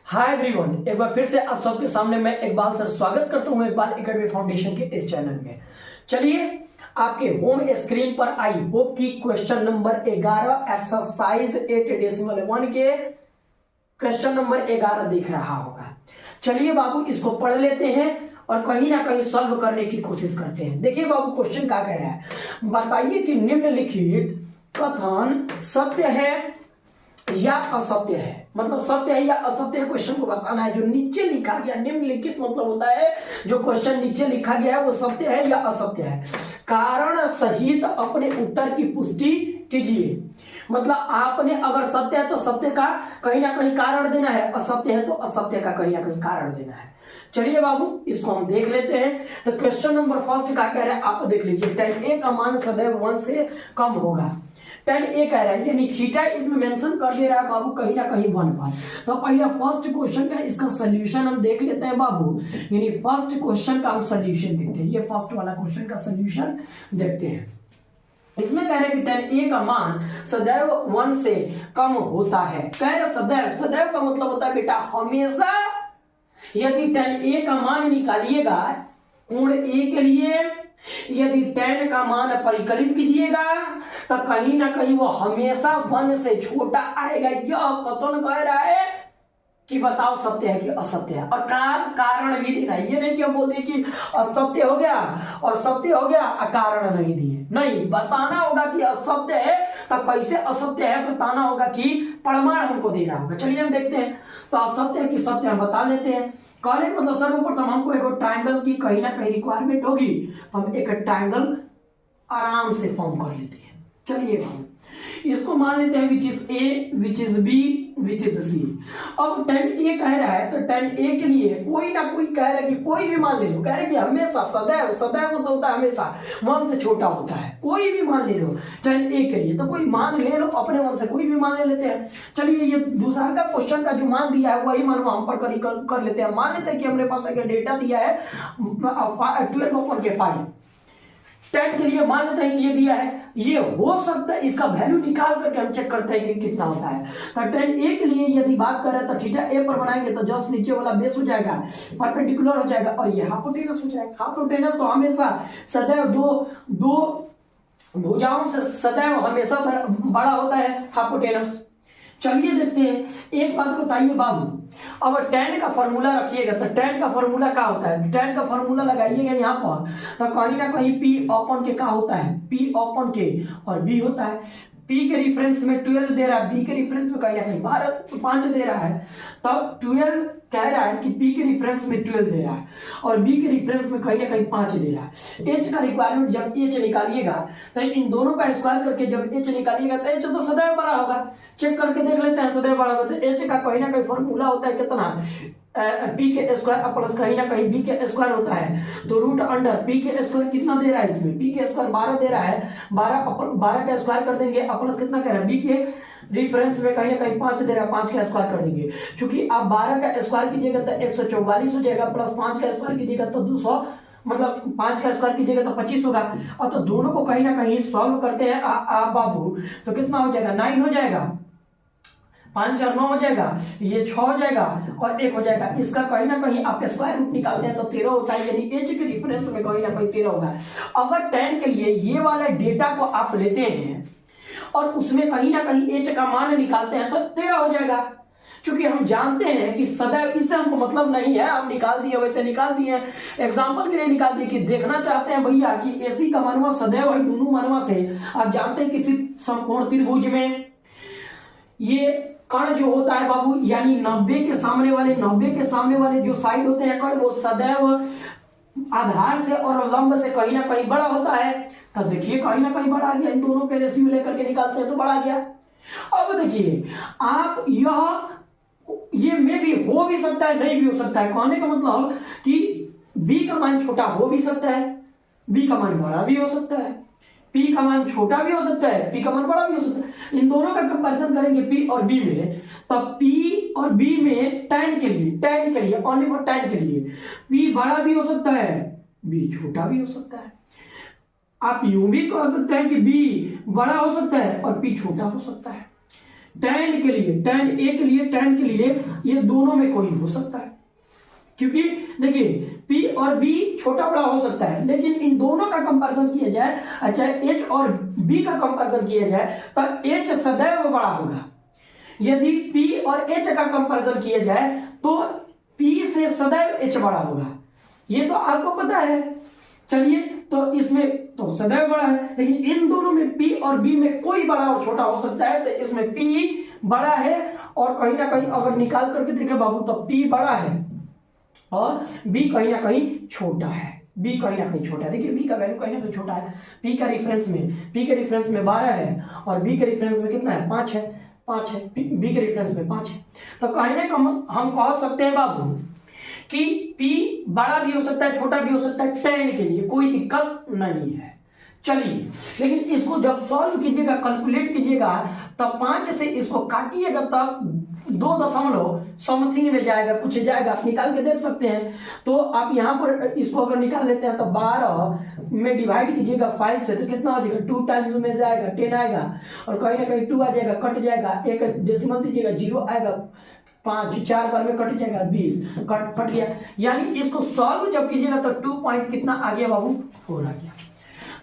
Hi everyone, एक बार फिर से आप सबके सामने मैं इकबाल सर स्वागत करता हूं इकबाल एकेडमी फाउंडेशन के इस चैनल में। चलिए, आपके होम स्क्रीन पर आई होप की क्वेश्चन नंबर 11 एक्सरसाइज 8.1 के क्वेश्चन नंबर 11 दिख रहा होगा। चलिए बाबू, इसको पढ़ लेते हैं और कहीं ना कहीं सॉल्व करने की कोशिश करते हैं। देखिए बाबू, क्वेश्चन क्या कह रहा है, बताइए कि निम्नलिखित कथन सत्य है या असत्य है। मतलब सत्य है या असत्य है, क्वेश्चन को बताना है। जो नीचे लिखा गया, निम्नलिखित मतलब होता है जो क्वेश्चन नीचे लिखा गया है वो सत्य है या असत्य है। कारण सहित अपने उत्तर की पुष्टि कीजिए। मतलब आपने अगर सत्य है तो सत्य का कहीं ना कहीं कारण देना है, असत्य है तो असत्य का कहीं ना कहीं कारण देना है। चलिए बाबू, इसको हम देख लेते हैं। तो क्वेश्चन नंबर फर्स्ट क्या कह रहा है, आप देख लीजिए। tan a का मान सदैव 1 से कम होगा। tan a कह रहा है, यानी थीटा इसमें मेंशन कर दे रहा है बाबू कहीं ना कहीं 1 पर। तो पहले फर्स्ट क्वेश्चन का इसका सोल्यूशन हम देख लेते हैं बाबू। यानी फर्स्ट क्वेश्चन का हम सोल्यूशन देखते हैं। ये फर्स्ट वाला क्वेश्चन का सोल्यूशन देखते हैं। इसमें कह रहे हैं कि tan a का मान सदैव 1 से कम होता है। कह रहे सदैव, सदैव का मतलब होता है बेटा हमेशा। यदि tan a का मान निकालिएगा कोण a के लिए, यदि tan का मान परिकलित कीजिएगा तो कहीं ना कहीं वो हमेशा 1 से छोटा आएगा। यह कथन कह रहा है कि बताओ सत्य है कि असत्य है, और कारण भी देना। ये नहीं कि हम बोलते कि असत्य हो गया और सत्य हो गया, कारण नहीं दिए। नहीं, बताना होगा कि असत्य है तो कैसे असत्य है बताना होगा कि प्रमाण हमको देना होगा। चलिए हम देखते हैं। तो असत्य है कि सत्य हम बता लेते हैं। कहने का मतलब सर्वप्रथम हमको एक ट्रायंगल की कहीं ना कहीं रिक्वायरमेंट होगी, तो हम एक ट्रायंगल आराम से फॉर्म कर लेते हैं। चलिए हम इसको मान लेते हैं which is A, which is B, which is C. अब tan a कह रहा है तो tan a के लिए कोई ना कोई कह रहा है कि कोई भी मान ले लो। कह रहे कि हमेशा सदैव, सदैव मतलब होता है हमेशा 1 से छोटा होता है। कोई भी मान ले लो tan a के लिए, तो कोई मान ले लो अपने मन से, कोई भी मान ले लेते हैं। चलिए, ये दूसरा का क्वेश्चन का जो मान दिया है वही मान हम पर कर लेते हैं। मान लेते हैं कि हमारे पास एक डेटा दिया है 12/5। tan के लिए मान लेते हैं कि ये दिया है, ये हो सकता है इसका वैल्यू निकाल करके हम चेक करते हैं कि कितना होता है। तो tan a के लिए यदि बात करें तो थीटा a पर बनाएंगे तो जस्ट नीचे वाला बेस हो जाएगा, परपेंडिकुलर हो जाएगा और ये हाइपोटेनस हो जाएगा। हाइपोटेनस तो हमेशा सदैव दो भुजाओं से सदैव हमेशा बड़ा होता है हाइपोटेनस। चलिए देखते हैं। एक बात बताइए बाबू, अब tan का फॉर्मूला रखिएगा तो tan का फॉर्मूला क्या होता है, tan का फॉर्मूला लगाइएगा यहाँ पर तो कहीं ना कहीं P अपॉन के क्या होता है, P अपॉन के और B होता है। P के रिफरेंस में 12 दे रहा है, B के रिफरेंस में कहीं ना कहीं 5 दे रहा है। तब 12 कह रहा है कि P के रिफरेंस में 12 दे रहा है और B के रिफरेंस में कहीं ना कहीं 5 दे रहा है। H का रिक्वायरमेंट जब H निकालिएगा तो इन दोनों का स्क्वायर करके जब H निकालिएगा तो H तो सदैव बड़ा होगा। चेक करके देख लेते हैं, सदैव बड़ा होगा। तो H का कहीं ना कहीं फॉर्मूला होता है कितना, P के स्क्वायर प्लस कहीं ना कहीं B के स्क्वायर होता है। तो रूट अंडर P के स्क्वायर कितना दे रहा है, इसमें P के स्क्वायर 12 दे रहा है। 12 का स्क्वायर कर देंगे, प्लस कितना कह रहा है, B के रिफरेंस में कहीं ना कहीं 5 दे रहा है, 5 का स्क्वायर कर देंगे। क्योंकि आप 12 का स्क्वायर कीजिएगा तो 144 हो जाएगा, प्लस 5 का स्क्वायर कीजिएगा तो 200, मतलब 5 का स्क्वायर कीजिएगा तो 25 होगा। और तो दोनों को कहीं ना कहीं सॉल्व करते हैं आप बाबू तो कितना हो जाएगा, 9 हो जाएगा, 5 और 9 हो जाएगा, ये 6 हो जाएगा और 1 हो जाएगा। इसका कहीं ना कहीं आप स्क्वायर रूट निकालते हैं तो 13 होता है, यानी H के रिफरेंस में कहीं ना कहीं 13 होगा। अगर tan के लिए ये वाले डेटा को आप लेते हैं और उसमें कहीं ना कहीं H का मान निकालते हैं तो 13 हो जाएगा। क्योंकि हम जानते हैं कि सदैव, इससे हमको मतलब नहीं है, आप निकाल दिए वैसे निकाल दिए, एग्जांपल के लिए निकाल दिए कि देखना चाहते हैं भैया कि AC का मानवा सदैव है दोनों मानवा से। आप जानते हैं किसी समकोण त्रिभुज में ये कण जो होता है बाबू, यानी 90 के सामने वाले जो साइड होते हैं कण, वो सदैव आधार से और लंब से कहीं ना कहीं बड़ा होता है। तो देखिए कहीं ना कहीं बड़ा गया, इन दोनों के रेशियो लेकर के निकालते हैं तो बड़ा गया। अब देखिए आप ये में भी हो भी सकता है, नहीं भी हो सकता है। कहने का मतलब कि B का मान छोटा हो भी सकता है, B का मान बड़ा भी हो सकता है, P का मान छोटा भी हो सकता है, P का मान बड़ा भी हो सकता है। इन दोनों का कंपैरिजन करेंगे P और B में, तब P और B में tan के लिए ओनली फॉर tan के लिए P बड़ा भी हो सकता है, B छोटा भी हो सकता है। आप यूं भी कह सकते हैं कि B बड़ा हो सकता है और P छोटा हो सकता है। tan के लिए, tan A के लिए, tan के लिए ये दोनों में कोई हो सकता है, क्योंकि देखिए P और B छोटा बड़ा हो सकता है, लेकिन इन दोनों का कंपैरिजन किया जाए, अच्छा H और B का कंपैरिजन किया जाए तो H सदैव बड़ा होगा। यदि P और H का कंपैरिजन किया जाए तो P से सदैव H बड़ा होगा, ये तो आपको पता है। चलिए, तो इसमें तो सदैव बड़ा है, लेकिन इन दोनों में P और B में कोई बड़ा और छोटा हो सकता है, तो इसमें P बड़ा है और कहीं ना कहीं अगर निकाल करके देखे बाबू तो P बड़ा है और B कहीं ना कहीं छोटा है। B कहीं ना कहीं छोटा है, देखिए B का वैल्यू कहीं ना कहीं छोटा है। P के रेफरेंस में 12 है और B के रेफरेंस में कितना है, 5 है, 5 है, B के रेफरेंस में 5 है। तो कहीं ना कहीं हम कह सकते हैं बाबू कि P बड़ा भी हो सकता है, छोटा भी हो सकता है, tan के लिए कोई दिक्कत नहीं है। चलिए, लेकिन इसको जब सॉल्व कीजिएगा, कैलकुलेट कीजिएगा, तब 5 से इसको काटिएगा तब 2.समथिंग में जाएगा, कुछ जाएगा, आप निकाल के देख सकते हैं। तो आप यहाँ पर इसको अगर निकाल लेते हैं तो 12 में डिवाइड कीजिएगा 5 से तो कितना हो जाएगा, 2 टाइम्स में जाएगा 10 आएगा और कहीं ना कहीं 2 आ जाएगा, कट जाएगा, एक डेसिमल दीजिएगा 0 आएगा, 5 4 बार में कट जाएगा 20, कट गया। यानी इसको सॉल्व जब कीजिएगा तो 2 पॉइंट कितना आ गया बाबू, 4 आ गया।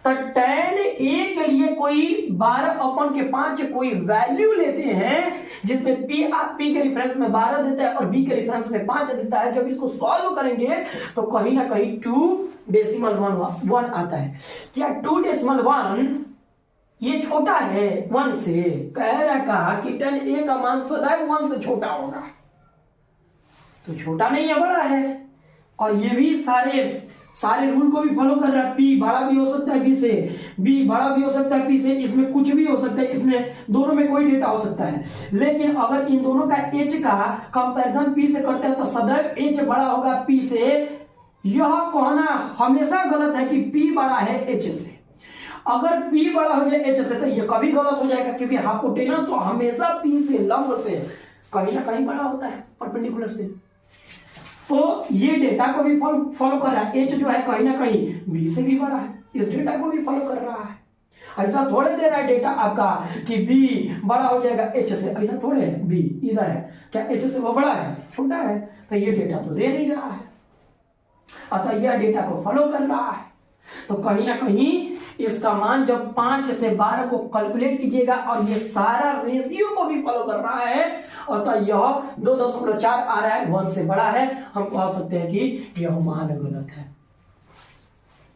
तो tan A के लिए कोई 12/5 कोई वैल्यू लेते हैं जिसमें P के रेफरेंस में 12 देता है और B के रेफरेंस में 5 देता है। जब इसको सॉल्व करेंगे तो कहीं ना कहीं 2.1 आता है। क्या 2.1 ये छोटा है 1 से? कह रहा कि tan A का मान सदैव 1 से छोटा होगा, तो छोटा नहीं है, बड़ा है। और ये भी सारे रूल को भी फॉलो कर रहा है। P बड़ा भी हो सकता है B से, B बड़ा भी हो सकता है P से, इसमें कुछ भी हो सकता है, इसमें दोनों में कोई डेटा हो सकता है। लेकिन अगर इन दोनों का H का कंपैरिजन P से करते हैं तो सदैव H बड़ा होगा P से। यह कहना हमेशा गलत है कि P बड़ा है H से। अगर P बड़ा हो जाए H से तो यह कभी गलत हो जाएगा, क्योंकि हाइपोटेनस तो हमेशा P से, लंब से कहीं ना कहीं बड़ा होता है, परपेंडिकुलर से। तो ये डेटा को भी फॉलो कर रहा है। H जो है कहीं ना कहीं B से भी बड़ा है, इस डेटा को भी फॉलो कर रहा है। ऐसा थोड़े दे रहा है डेटा आपका कि B बड़ा हो जाएगा H से, ऐसा थोड़े है। B इधर है, क्या H से वो बड़ा है, छोटा है? तो ये डेटा तो दे नहीं रहा है, अतः यह डेटा को फॉलो कर रहा है। तो कहीं ना कहीं इसका मान जब 5 से 12 को कैलकुलेट कीजिएगा और ये सारा रेशियो को भी फॉलो कर रहा है, अतः यह 2.4 आ रहा है, 1 से बड़ा है। हम कह सकते हैं कि यह मान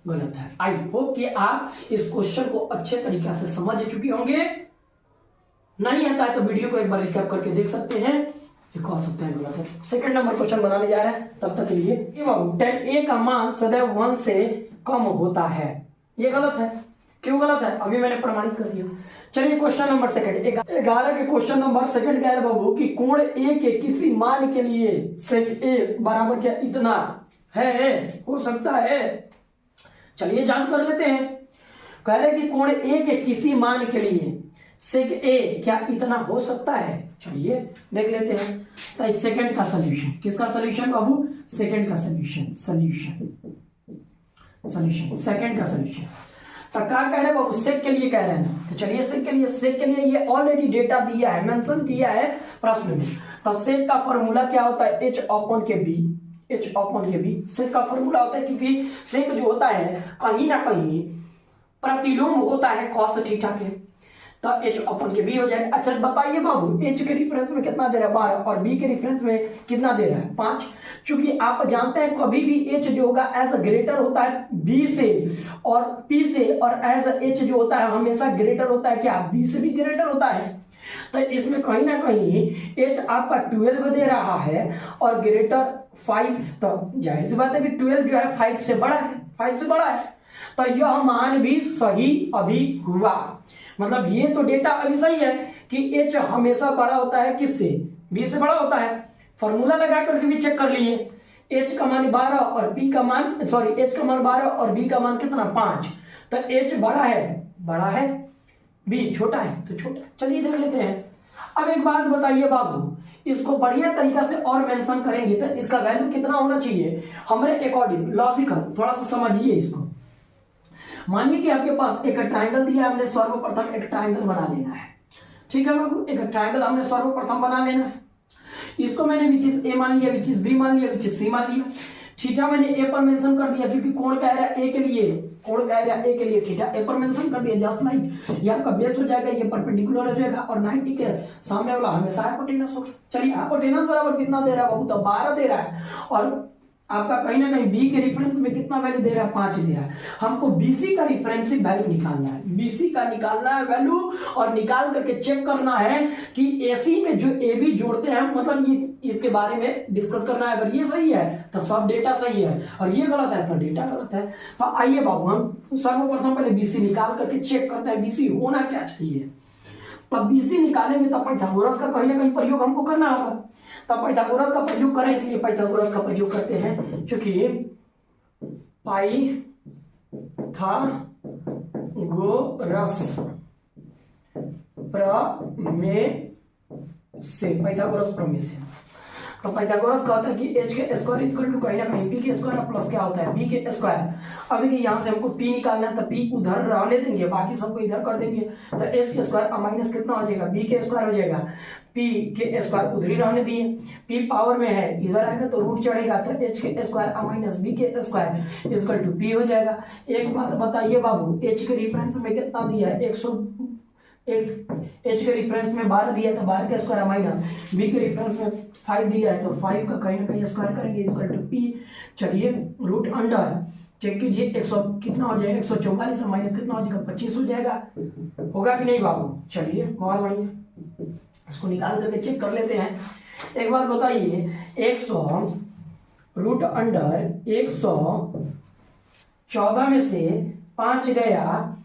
गलत है। आई होप कि आप इस क्वेश्चन को अच्छे तरीके से समझ चुके होंगे। नहीं आता है तो वीडियो को एक बार रिकैप करके देख सकते हैं, ये कह सकते हैं गलत है। सेकंड नंबर क्वेश्चन बनाने जा रहे हैं, तब तक के लिए tan A का मान सदैव 1 से कम होता है, ये गलत है। क्यों गलत है, अभी मैंने प्रमाणित कर दिया। चलिए क्वेश्चन नंबर सेकंड, 11 के क्वेश्चन नंबर सेकंड कह रहे बाबू कि कोण A के किसी मान के लिए sec A बराबर क्या इतना है, हो सकता है। चलिए जांच कर लेते हैं। कह रहे कि कोण A के किसी मान के लिए sec A क्या इतना हो सकता है। चलिए देख लेते हैं। तो सेकंड का सॉल्यूशन, किसका सॉल्यूशन बाबू, सेकंड का सॉल्यूशन सेकंड का सॉल्यूशन। तो क्या कह रहे बाबू, सेक के लिए कह रहे हैं। तो चलिए सेक के लिए ये ऑलरेडी डेटा दिया है, मेंशन किया है प्रश्न में। तो सेक का फॉर्मूला क्या होता है, H अपॉन के बी। सेक का फॉर्मूला होता है, क्योंकि सेक जो होता है कहीं ना कहीं प्रतिलोम होता है cos थीटा के, तो H अपॉन के बी हो जाएगा। अच्छा बताइए बाबू, H के रेफरेंस में कितना दे रहा है 12 और B के रेफरेंस में कितना दे रहा है 5। चूंकि आप जानते हैं कभी भी H जो होगा एज ग्रेटर होता है B से और P से, और एज H जो होता है हमेशा ग्रेटर होता है क्या, B से भी ग्रेटर होता है। तो इसमें कहीं ना कहीं H आपका 12 दे रहा है और ग्रेटर 5, तो जाहिर सी बात है कि 12 जो है 5 से बड़ा है। तो यह मान भी सही अभी हुआ, मतलब ये तो डेटा अभी सही है कि H हमेशा बड़ा होता है किससे, B से बड़ा होता है। फॉर्मूला लगा करके भी चेक कर लिए, H का मान 12 और H का मान 12 और B का मान कितना 5। तो H बड़ा है, B छोटा है तो छोटा है। चलिए देख लेते हैं। अब एक बात बताइए बाबू, इसको बढ़िया तरीका से और मेंशन करेंगे तो इसका वैल्यू कितना होना चाहिए हमारे अकॉर्डिंग, लॉजिकल थोड़ा सा समझिए इसको। मानिए कि आपके पास एक ट्रायंगल दिया है, हमने सर्वप्रथम एक ट्रायंगल बना लेना है। ठीक है बाबू, एक ट्रायंगल हमने सर्वप्रथम बना लेना है। इसको मैंने विच इज ए मान लिया, विच इज बी मान लिया, विच इज सी मान लिया। थीटा मैंने ए पर मेंशन कर दिया क्योंकि कोण का एरिया ए के लिए, कोण का एरिया ए के लिए थीटा ए पर मेंशन कर दिया। जस्ट लाइक ये आपका बेस हो जाएगा, ये परपेंडिकुलर हो जाएगा और 90 के सामने वाला हमेशा हाइपोटेनस होगा। चलिए हाइपोटेनस बराबर कितना दे रहा है बाबू, तो 12 दे रहा है और आपका कहीं ना कहीं बी के रेफरेंस में कितना वैल्यू दे रहा है, 5 दे रहा है। हमको बीसी का रेफरेंसिव वैल्यू निकालना है, बीसी का निकालना है वैल्यू और निकाल करके चेक करना है कि एसी में जो ए बी जोड़ते हैं, मतलब ये इसके बारे में डिस्कस करना है। अगर ये सही है तो सब डेटा सही है और ये गलत है तो डेटा गलत है। तो आइए बाबू हम सर्वप्रथम पहले बीसी निकाल करके चेक करते हैं बीसी होना क्या चाहिए। तब बीसी निकालेंगे तब पाइथागोरस का कहीं ना कहीं प्रयोग हमको करना होगा। तब पाइथागोरस का प्रयोग करें के लिए पाइथागोरस का प्रयोग करते हैं, क्योंकि पाइथागोरस प्रमेय से, पाइथागोरस प्रमेय से। तो पाइथागोरस का होता है कि h के स्क्वायर इक्वल टू कहीं ना कहीं p के स्क्वायर प्लस क्या होता है b के स्क्वायर। अब देखिए यहाँ से हमको p निकालना है तो p उधर रहने देंगे, बाकी सबको इधर कर देंगे तो h के स्क्वायर माइनस कितना हो जाएगा, b के स्क्वायर हो जाएगा। p के स्क्वायर उधर ही रहने दिए, p पावर में है इधर आएगा तो रूट चढ़ेगा तो h के स्क्वायर माइनस b के स्क्वायर इक्वल टू p हो जाएगा। एक बात बताइए बाबू, h के रेफरेंस में कितना दिया है, 100, h के रेफरेंस में 12 दिया है तो 12 का स्क्वायर माइनस b के रेफरेंस में 5 दिया है तो 5 का कहीं ना कहीं स्क्वायर करेंगे इक्वल टू p। चलिए रूट अंडर चेक कीजिए, 100 कितना हो जाएगा, 144 से माइनस कितना हो जाएगा, 25 हो जाएगा। होगा कि नहीं बाबू, चलिए बहुत बढ़िया, इसको निकाल करके चेक कर लेते हैं। एक बात बताइए, 100 रूट अंडर 114 में से 5 गया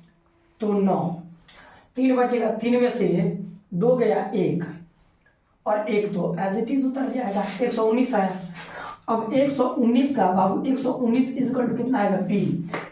तो 9, 3 बचेगा, 3 में से 2 गया 1 और 1 तो एज इट इज उतर जाएगा, 119 आया। अब 119 का बाबू 119 इक्वल टू कितना आएगा p।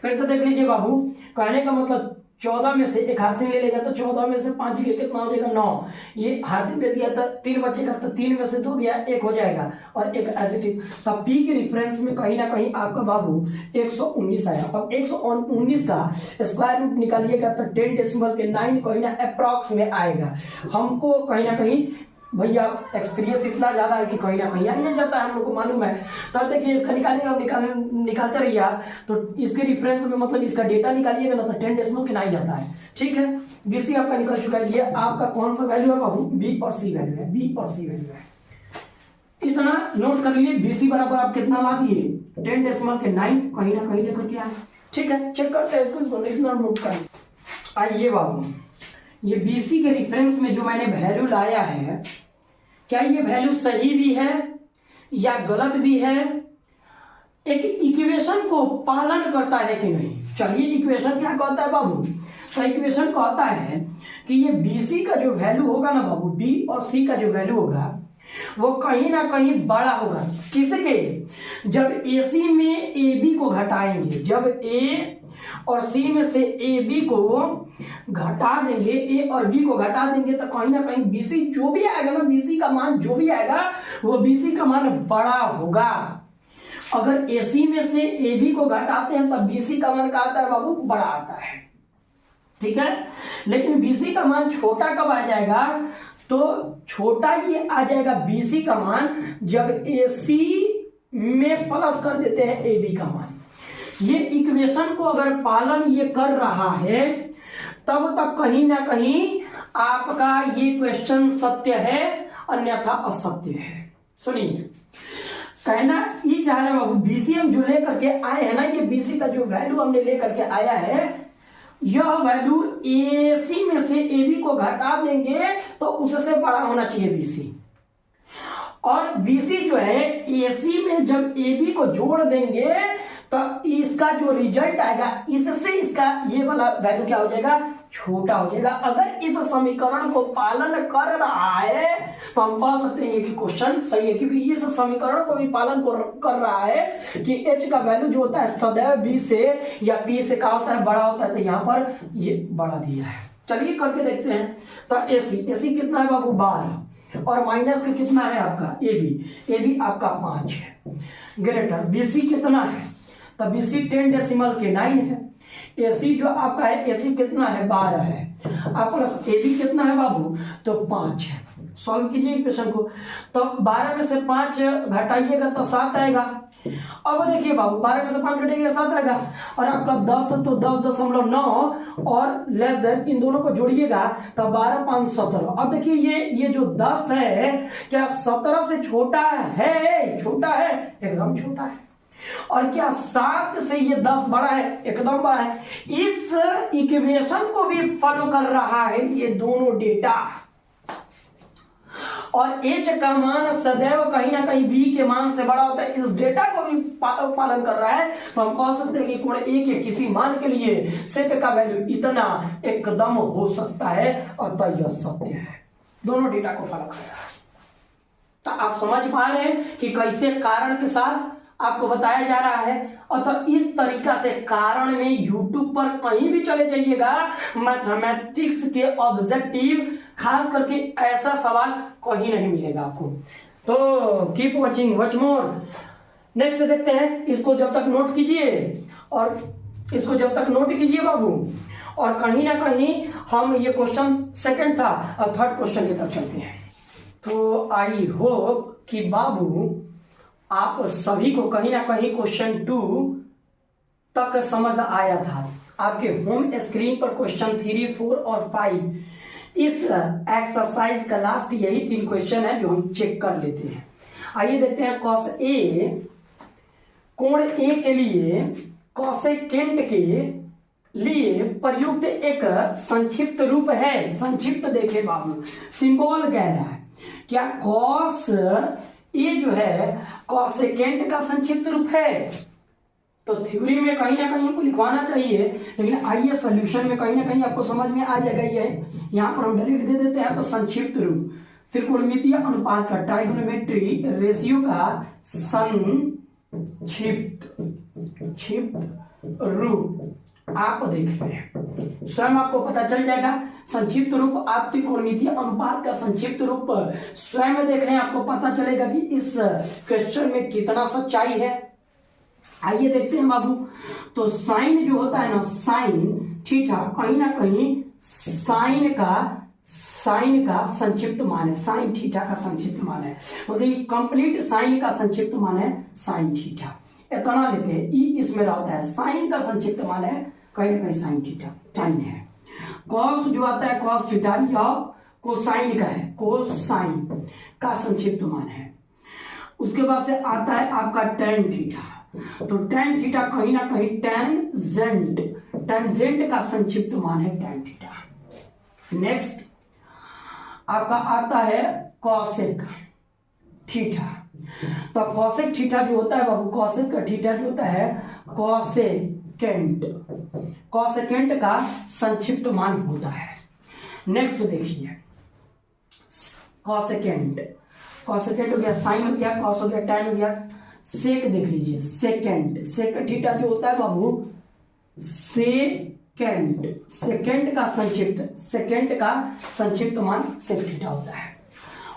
फिर से देख लीजिए बाबू, कहने का मतलब 14 में से एक हासिल ले लेगा तो 14 में से 5 गया कितना हो जाएगा 9, ये हासिल दे दिया था 3 बचेगा तो 3 में से 2 गया 1 हो जाएगा और 1 एज इट इज। तब p के रेफरेंस में कहीं ना कहीं आपका बाबू 119 आया। अब 119 का स्क्वायर रूट निकालिएगा तो 10 डेसिमल के 9 कहीं ना अप्रॉक्स में आएगा। हमको कहीं ना कहीं भैया एक्सपीरियंस इतना ज्यादा है कि कहीं ना कहीं आ जाता है, हम लोग को मालूम है। तब तक ये इसका निकालेगा, निकालते रहिए आप, तो इसके रेफरेंस में मतलब इसका डेटा निकालिएगा ना तो 10 डेसिमल के 9 जाता है। ठीक है, बीसी आपका निकल चुका है। ये आपका कौन सा वैल्यू है बाबू, बी और सी वैल्यू है, बी और सी वैल्यू है। इतना नोट कर लीजिए, बीसी बराबर आप कितना ला दिए, 10 डेसिमल के 9 कहीं ना कहीं लेकर के आए। ठीक है, चेक करते हैं इसको, इतना नोट कर। आइए बाबू, ये बीसी के रेफरेंस में जो मैंने वैल्यू लाया है, क्या ये वैल्यू सही भी है या गलत भी है, एक इक्वेशन को पालन करता है कि नहीं। चलिए इक्वेशन क्या कहता है बाबू, तो इक्वेशन कहता है कि ये बीसी का जो वैल्यू होगा ना बाबू, बी और सी का जो वैल्यू होगा वो कहीं ना कहीं बड़ा होगा। किसके, जब एसी में ए बी को घटाएंगे, जब ए और सी में से ए बी को घटा देंगे, ए और बी को घटा देंगे तो कहीं ना कहीं बीसी जो भी आएगा ना, बीसी का मान जो भी आएगा वो बीसी का मान बड़ा होगा। अगर एसी में से ए बी को घटाते हैं तब बीसी का मान क्या आता है बाबू, बड़ा आता है। ठीक है, लेकिन बीसी का मान छोटा कब आ जाएगा, तो छोटा ये आ जाएगा बीसी का मान जब एसी में प्लस कर देते हैं ए बी का मान। ये इक्वेशन को अगर पालन ये कर रहा है तब तक कहीं ना कहीं आपका ये क्वेश्चन सत्य है, अन्यथा असत्य है। सुनिए, कहना ये चाह रहे बाबू, बीसी हम जो लेकर के आए हैं ना, ये बीसी का जो वैल्यू हमने लेकर के आया है, यह वैल्यू एसी में से ए बी को घटा देंगे तो उससे बड़ा होना चाहिए बीसी। और बीसी जो है एसी में जब ए बी को जोड़ देंगे तो इसका जो रिजल्ट आएगा, इससे इसका ये वाला वैल्यू क्या हो जाएगा, छोटा हो जाएगा। अगर इस समीकरण को पालन कर रहा है तो हम कह सकते हैं कि क्वेश्चन सही है, क्योंकि इस समीकरण को भी पालन कर रहा है कि h का वैल्यू जो होता है सदैव b से या p से क्या होता है, बड़ा होता है। तो यहाँ पर ये बड़ा दिया है। चलिए करके देखते हैं। तो एसी कितना है बाबू, 12 और माइनस का कितना है आपका ए बी आपका 5 है। ग्रेटर बीसी कितना है, तो बीसी 10 डेसिमल के 9 है। एसी जो आपका है, एसी कितना है, 12 है। अब प्लस ए बी कितना है बाबू, तो 5 है। सॉल्व कीजिए इक्वेशन को। तो 12 में से 5 घटाइएगा तो 7 आएगा। अब देखिए बाबू 12 में से 5 घटाइएगा 7 आएगा, और आपका 10 तो 10.9 और लेस देन इन दोनों को जोड़िएगा तो 12 5 17। अब देखिए ये जो 10 है क्या 17 से छोटा है? छोटा है, एकदम छोटा है। और क्या 7 से ये 10 बड़ा है? एकदम बड़ा है। इस इक्वेशन को भी फॉलो कर रहा है ये दोनों डेटा, और एच का मान सदैव कहीं ना कहीं बी के मान से बड़ा होता है। इस डेटा को भी पालन कर रहा है, तो हम कह सकते हैं कि कोण ए के किसी मान के लिए सेक का वैल्यू इतना एकदम हो सकता है, अतः यह सत्य है। दोनों डेटा को फॉलो कर रहा है। तो आप समझ पा रहे हैं कि कैसे कारण के साथ आपको बताया जा रहा है। अतः इस तरीका से कारण में यूट्यूब पर कहीं भी चले जाइएगा, मैथमेटिक्स के ऑब्जेक्टिव खास करके ऐसा सवाल कहीं नहीं मिलेगा आपको। तो keep watching, watch more. Next देखते हैं, इसको जब तक नोट कीजिए, और इसको जब तक नोट कीजिए बाबू, और कहीं ना कहीं हम ये क्वेश्चन सेकंड था, और थर्ड क्वेश्चन की तरफ चलते हैं। तो आई होप कि बाबू आप सभी को कहीं ना कहीं क्वेश्चन 2 तक समझ आया था। आपके होम स्क्रीन पर क्वेश्चन 3, 4 और 5 इस एक्सरसाइज का लास्ट यही 3 क्वेश्चन है जो हम चेक कर लेते हैं। आइए देखते हैं। कॉस ए, कोण ए के लिए कॉसेकेंट के लिए प्रयुक्त एक संक्षिप्त रूप है। संक्षिप्त देखे बाबू, सिंबल कह रहा है क्या कॉस ए जो है कॉसेकेंट का संक्षिप्त रूप है। तो थ्योरी में कहीं ना कहीं हमको लिखवाना चाहिए, लेकिन आइए सॉल्यूशन में कहीं ना कहीं आपको समझ में आ जाएगा। ये यहाँ पर हम डायरेक्ट दे देते हैं। तो संक्षिप्त रूप त्रिकोणमितीय अनुपात का, ट्राइगोनोमेट्री रेशियो का संक्षिप्त रूप आप देख लें, स्वयं आपको पता चल जाएगा। संक्षिप्त रूप आप त्रिकोणमितीय अनुपात का संक्षिप्त रूप स्वयं देख रहे हैं, आपको पता चलेगा कि इस क्वेश्चन में कितना सच्चाई है। आइए देखते हैं बाबू। तो साइन जो होता है ना, साइन थीटा, कहीं ना कहीं साइन का संक्षिप्त मान है। साइन थीटा का संक्षिप्त मान है, मतलब कंप्लीट साइन का संक्षिप्त मान है साइन थीटा। इतना लेते हैं, ई इसमें रहता है। साइन का संक्षिप्त मान है कहीं ना कहीं साइन थीटा, साइन है। कॉस जो आता है कॉस थीटा या कोसाइन का है, कोसाइन का संक्षिप्त मान है। उसके बाद से आता है आपका टेन थीटा। तो टेन थीटा कहीं ना कहीं टेंजेंट का संक्षिप्त मान है टेन थीटा। नेक्स्ट आपका आता है कॉसेक थीटा। तो कॉसेक थीटा जो होता है बाबू, कॉसेक का थीटा जो होता है कॉसेकेंट का संक्षिप्त मान होता है। नेक्स्ट देखिए, कॉसेकेंट हो गया, साइन हो गया, कॉस हो गया, टैन हो गया, सेक देख लीजिए, सेक थीटा जो होता है बाबू, सेकेंड का संक्षिप्त मान सेक थीटा होता है।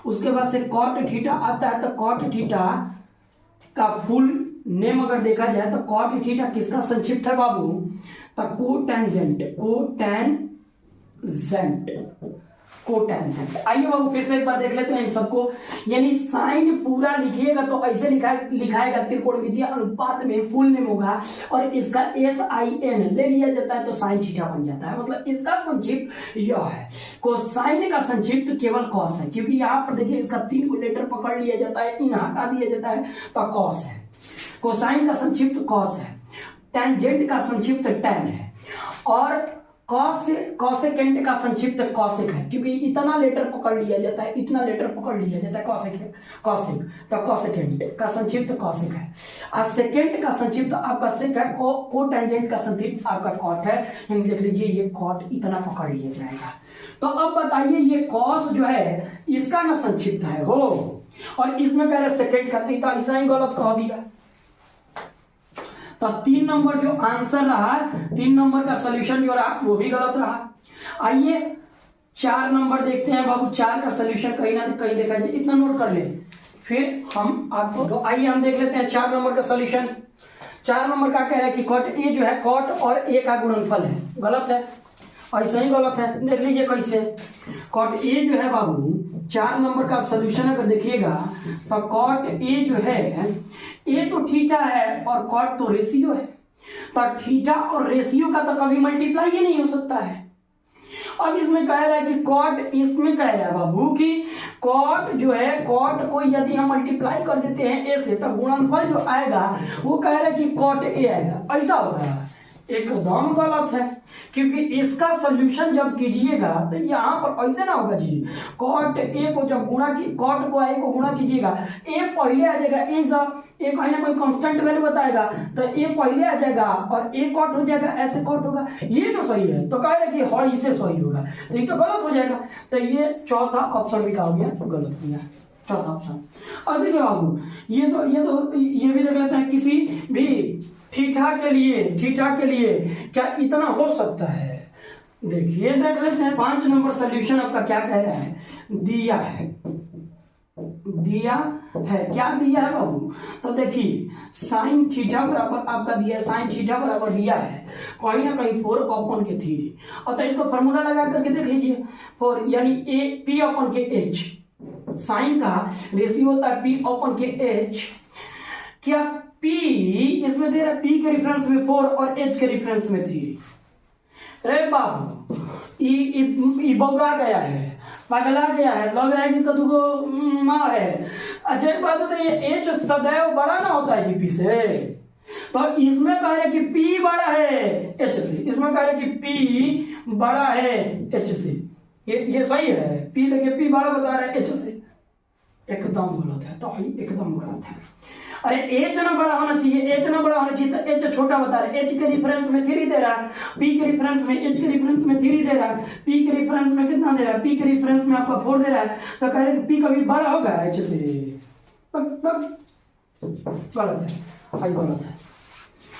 उसके बाद से कॉट थीटा आता है। तो कॉट थीटा का फुल नेम अगर देखा जाए तो कॉट थीटा किसका संक्षिप्त है बाबू, तो कोटेंजेंट। आइए बाबू फिर से एक बार देख लेते हैं इन सबको। यानी साइन पूरा लिखिएगा तो ऐसे लिखाएगा, त्रिकोणमितीय अनुपात में फुल नेम होगा और इसका SIN ले लिया जाता है तो साइन थीटा बन जाता है। मतलब इसका संक्षिप्त यह है। कोसाइन का संक्षिप्त केवल कॉस है, क्योंकि यहाँ पर देखिए इसका 3 को लेटर पकड़ लिया जाता है, इन हटा दिया जाता है तो कॉस है। कोसाइन का संक्षिप्त कॉस है, टेंजेंट का संक्षिप्त टेन है, और कॉसेकेंट का संक्षिप्त कॉसेक है, क्योंकि इतना लेटर पकड़ लिया जाता है, इतना लेटर पकड़ लिया जाता है कॉसेक। तो कॉसेकेंट का संक्षिप्त कॉसेक है, और सेकेंड का संक्षिप्त आपका सेक है, कोटेंजेंट का संक्षिप्त आपका कॉट है। यानी देख लीजिए ये कॉट इतना पकड़ लिया जाएगा। तो अब बताइए ये कॉस जो है इसका ना संक्षिप्त है हो, और इसमें कह रहे सेकेंड का, तो ऐसा ही गलत कह दिया। तो 3 नंबर जो आंसर रहा, 3 नंबर का सॉल्यूशन जो रहा वो भी गलत रहा। आइए 4 नंबर देखते हैं बाबू। 4 का सॉल्यूशन कहीं ना कहीं देखा जाए, इतना नोट कर ले, फिर हम आपको। तो आइए हम देख लेते हैं 4 नंबर का सॉल्यूशन। 4 नंबर का कह रहा है कि कॉट ए जो है कॉट और ए का गुणनफल है, गलत है। ऐसा ही गलत है। देख लीजिए कैसे, कॉट ए जो है बाबू 4 नंबर का सोल्यूशन अगर देखिएगा तो कॉट ए जो है, ए तो थीटा है और कॉट तो रेशियो है, तो थीटा और रेशियो का तो कभी मल्टीप्लाई ही नहीं हो सकता है। अब इसमें कह रहा है कि कॉट, इसमें कह रहा है बाबू कि कॉट जो है, कॉट को यदि हम मल्टीप्लाई कर देते हैं ए से तो गुणनफल जो आएगा वो कह रहा है कि कॉट ए आएगा। ऐसा होगा, एकदम गलत है, क्योंकि इसका सोल्यूशन जब कीजिएगा तो यहाँ पर ऐसे ना होगा जी। कॉट ए को जब गुणा की, कॉट को ए को गुणा कीजिएगा, ए पहले आ जाएगा, ए कहीं ना कोई कांस्टेंट वैल्यू बताएगा तो ए पहले आ जाएगा और ए कॉट हो जाएगा, ऐसे कॉट होगा, ये तो सही है। तो कह रहे कि हाँ इससे सही होगा, तो ये तो गलत हो जाएगा। तो ये चौथा ऑप्शन भी क्या हो गया, गलत हो गया, चौथा ऑप्शन। अब देखिए बाबू ये भी देख लेते हैं, किसी भी थीटा के लिए क्या इतना हो सकता है। देखिए देख लेते हैं 5 नंबर सोल्यूशन आपका क्या कह रहा है, दिया है क्या दिया है बाबू। तो देखिए साइन थीटा बराबर आपका दिया है, साइन थीटा बराबर दिया है कहीं ना कहीं 4/3। और तो इसको फॉर्मूला लगा करके देख लीजिए, 4 यानी ए पी अपॉन के एच, साइन का रेशियो होता है P/H। क्या P इसमें दे रहा है, P के रेफरेंस में 4 और H के रेफरेंस में 3। अरे बाबू ई बौरा गया है, पगला गया है, लग रहा है कि इसका तुमको माँ है। अच्छा एक बात बताइए, H सदैव बड़ा ना होता है GP से, तो इसमें कह रहे कि P बड़ा है H से, इसमें कह रहे कि P बड़ा है H से। ये सही है, P लेके P बड़ा बता रहा है H से, एकदम गलत है। तो एकदम गलत है। अरे H ना बड़ा होना चाहिए, H ना बड़ा होना चाहिए, तो H छोटा बता रहा है। H के रेफरेंस में 3 दे रहा है, P के रेफरेंस में, H के रेफरेंस में 3 दे रहा है, P के रेफरेंस में कितना दे रहा है, P के रेफरेंस में आपका 4 दे रहा है, तो कह रहे कि P कभी बड़ा होगा H से। गलत है, गलत है।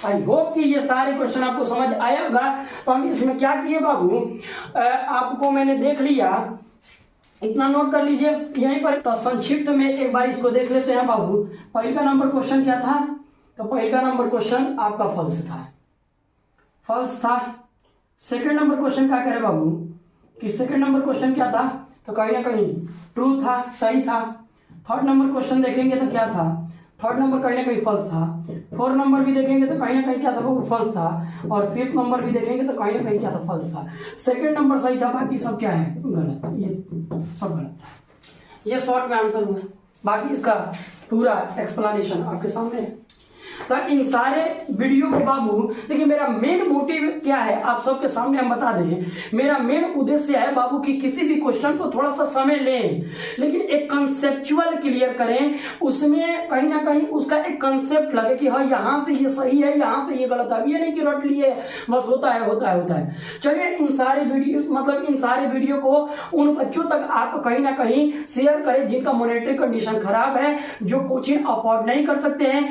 आई होप कि ये सारे क्वेश्चन आपको समझ आया होगा। तो हम इसमें क्या किए बाबू, आपको मैंने देख लिया, इतना नोट कर लीजिए यहीं पर। तो संक्षिप्त में एक बार इसको देख लेते हैं बाबू। पहला नंबर क्वेश्चन क्या था, तो पहला नंबर क्वेश्चन आपका फॉल्स था। सेकंड नंबर क्वेश्चन क्या करे बाबू कि सेकंड नंबर क्वेश्चन क्या था, तो कहीं ना कहीं ट्रू था, सही था। थर्ड नंबर क्वेश्चन देखेंगे तो क्या था, थर्ड नंबर कहीं ना कहीं फॉल्स था। फोर्थ नंबर भी देखेंगे तो कहीं ना कहीं क्या था वो फॉल्स था। और फिफ्थ नंबर भी देखेंगे तो कहीं ना कहीं क्या था, फॉल्स था। सेकंड नंबर सही था, बाकी सब क्या है, गलत। ये सब गलत था। ये शॉर्ट में आंसर हुआ, बाकी इसका पूरा एक्सप्लेनेशन आपके सामने है। तो इन सारे वीडियो के बाबू देखिए, मेरा मेन मोटिव क्या है आप सबके सामने हम बता दें। मेरा मेन उद्देश्य है बाबू कि किसी भी क्वेश्चन को थोड़ा सा समय लें, लेकिन एक कंसेप्चुअल क्लियर करें, उसमें कहीं ना कहीं उसका एक कंसेप्ट लगे कि हाँ यहाँ से ये सही है, यहाँ से ये गलत है। ये नहीं कि रट लिए बस होता है। चलिए इन सारे वीडियो को उन बच्चों तक आप कहीं ना कहीं शेयर करें जिनका मॉनेटरी कंडीशन खराब है, जो कोचिंग अफोर्ड नहीं कर सकते हैं।